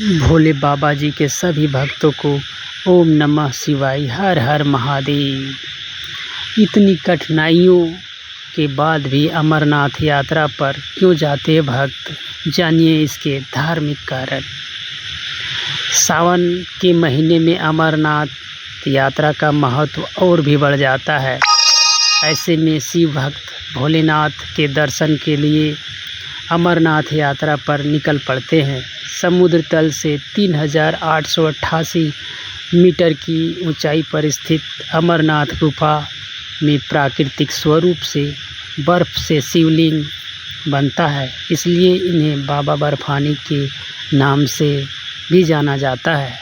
भोले बाबा जी के सभी भक्तों को ओम नमः शिवाय, हर हर महादेव। इतनी कठिनाइयों के बाद भी अमरनाथ यात्रा पर क्यों जाते हैं भक्त, जानिए इसके धार्मिक कारण। सावन के महीने में अमरनाथ यात्रा का महत्व और भी बढ़ जाता है। ऐसे में शिव भक्त भोलेनाथ के दर्शन के लिए अमरनाथ यात्रा पर निकल पड़ते हैं। समुद्र तल से 3888 मीटर की ऊंचाई पर स्थित अमरनाथ गुफा में प्राकृतिक स्वरूप से बर्फ से शिवलिंग बनता है, इसलिए इन्हें बाबा बर्फानी के नाम से भी जाना जाता है।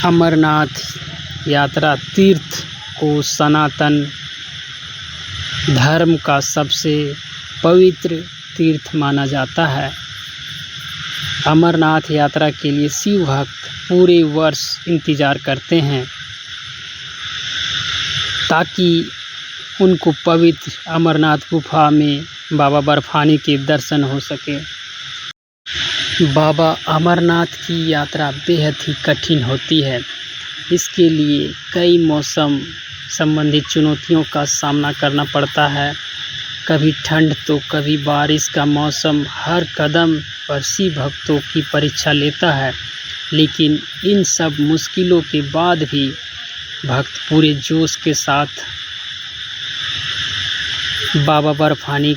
अमरनाथ यात्रा तीर्थ को सनातन धर्म का सबसे पवित्र तीर्थ माना जाता है। अमरनाथ यात्रा के लिए शिव भक्त पूरे वर्ष इंतज़ार करते हैं ताकि उनको पवित्र अमरनाथ गुफा में बाबा बर्फानी के दर्शन हो सके। बाबा अमरनाथ की यात्रा बेहद ही कठिन होती है। इसके लिए कई मौसम संबंधी चुनौतियों का सामना करना पड़ता है। कभी ठंड तो कभी बारिश का मौसम हर कदम पर शिव भक्तों की परीक्षा लेता है, लेकिन इन सब मुश्किलों के बाद भी भक्त पूरे जोश के साथ बाबा बर्फानी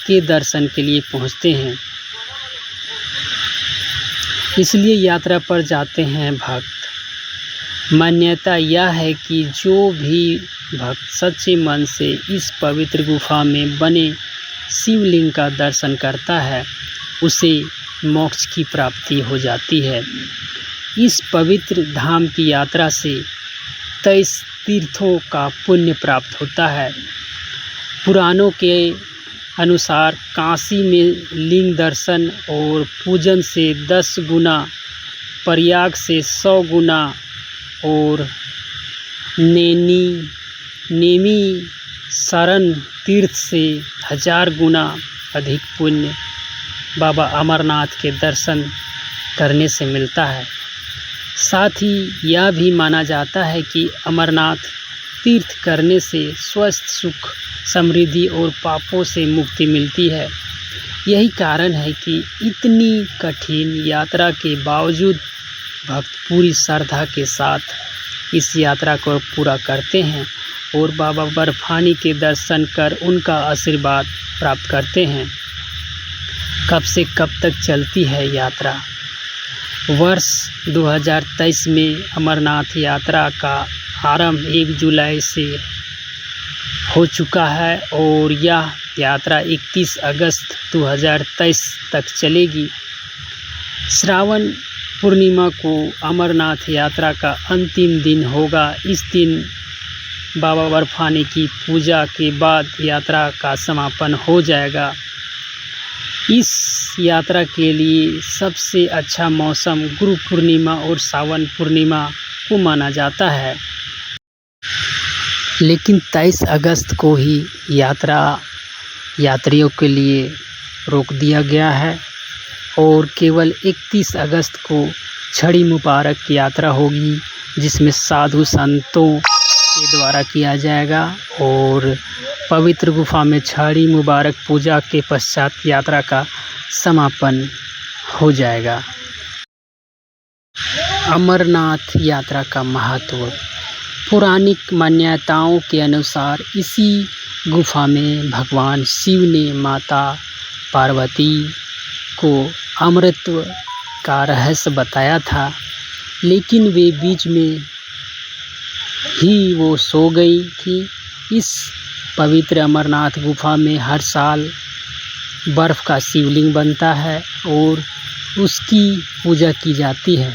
के दर्शन के लिए पहुंचते हैं। इसलिए यात्रा पर जाते हैं भक्त। मान्यता यह है कि जो भी भक्त सच्चे मन से इस पवित्र गुफा में बने शिवलिंग का दर्शन करता है, उसे मोक्ष की प्राप्ति हो जाती है। इस पवित्र धाम की यात्रा से 23 तीर्थों का पुण्य प्राप्त होता है। पुराणों के अनुसार काशी में लिंग दर्शन और पूजन से 10 गुना, प्रयाग से 100 गुना और नेमी शरण तीर्थ से 1000 गुना अधिक पुण्य बाबा अमरनाथ के दर्शन करने से मिलता है। साथ ही यह भी माना जाता है कि अमरनाथ तीर्थ करने से स्वस्थ, सुख, समृद्धि और पापों से मुक्ति मिलती है। यही कारण है कि इतनी कठिन यात्रा के बावजूद भक्त पूरी श्रद्धा के साथ इस यात्रा को पूरा करते हैं और बाबा बर्फानी के दर्शन कर उनका आशीर्वाद प्राप्त करते हैं। कब से कब तक चलती है यात्रा? वर्ष 2023 में अमरनाथ यात्रा का आरंभ 1 जुलाई से हो चुका है और यह यात्रा 31 अगस्त 2023 तक चलेगी। श्रावण पूर्णिमा को अमरनाथ यात्रा का अंतिम दिन होगा। इस दिन बाबा बर्फानी की पूजा के बाद यात्रा का समापन हो जाएगा। इस यात्रा के लिए सबसे अच्छा मौसम गुरु पूर्णिमा और सावन पूर्णिमा को माना जाता है, लेकिन 23 अगस्त को ही यात्रियों के लिए रोक दिया गया है और केवल 31 अगस्त को छड़ी मुबारक की यात्रा होगी, जिसमें साधु संतों के द्वारा किया जाएगा और पवित्र गुफा में छड़ी मुबारक पूजा के पश्चात यात्रा का समापन हो जाएगा। अमरनाथ यात्रा का महत्व। पौराणिक मान्यताओं के अनुसार इसी गुफा में भगवान शिव ने माता पार्वती को अमृतत्व का रहस्य बताया था, लेकिन वे बीच में ही वो सो गई थी। इस पवित्र अमरनाथ गुफा में हर साल बर्फ़ का शिवलिंग बनता है और उसकी पूजा की जाती है।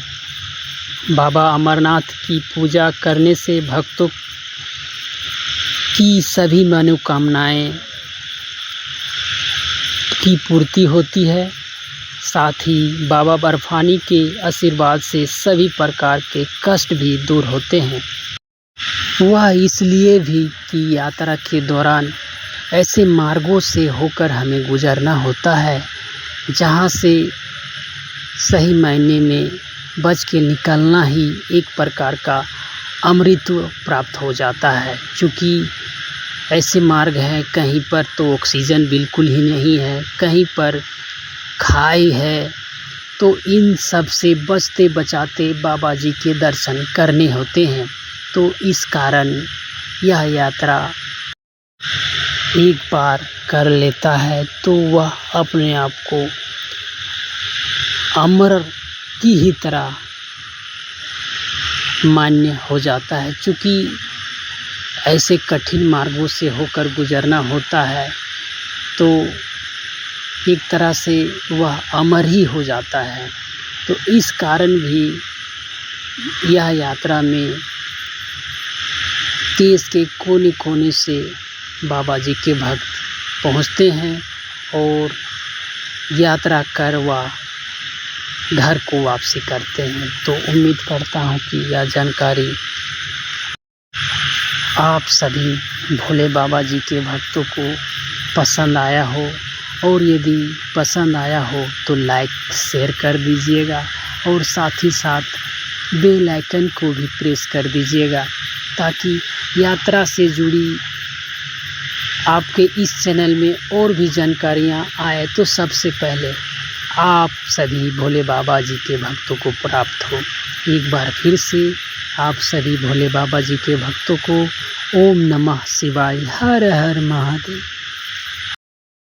बाबा अमरनाथ की पूजा करने से भक्तों की सभी मनोकामनाएं की पूर्ति होती है। साथ ही बाबा बर्फानी के आशीर्वाद से सभी प्रकार के कष्ट भी दूर होते हैं। वह इसलिए भी कि यात्रा के दौरान ऐसे मार्गों से होकर हमें गुजरना होता है जहाँ से सही मायने में बच के निकलना ही एक प्रकार का अमृतत्व प्राप्त हो जाता है। चूँकि ऐसे मार्ग हैं, कहीं पर तो ऑक्सीजन बिल्कुल ही नहीं है, कहीं पर खाई है, तो इन सब से बचते बचाते बाबा जी के दर्शन करने होते हैं। तो इस कारण यह यात्रा एक बार कर लेता है तो वह अपने आप को अमर की ही तरह मान्य हो जाता है। चूँकि ऐसे कठिन मार्गों से होकर गुजरना होता है तो एक तरह से वह अमर ही हो जाता है। तो इस कारण भी यह यात्रा में देश के कोने कोने से बाबा जी के भक्त पहुँचते हैं और यात्रा कर वह घर को वापसी करते हैं। तो उम्मीद करता हूँ कि यह जानकारी आप सभी भोले बाबा जी के भक्तों को पसंद आया हो, और यदि पसंद आया हो तो लाइक शेयर कर दीजिएगा और साथ ही साथ बेल आइकन को भी प्रेस कर दीजिएगा, ताकि यात्रा से जुड़ी आपके इस चैनल में और भी जानकारियाँ आए तो सबसे पहले आप सभी भोले बाबा जी के भक्तों को प्राप्त हो। एक बार फिर से आप सभी भोले बाबा जी के भक्तों को ओम नमः शिवाय, हर हर महादेव।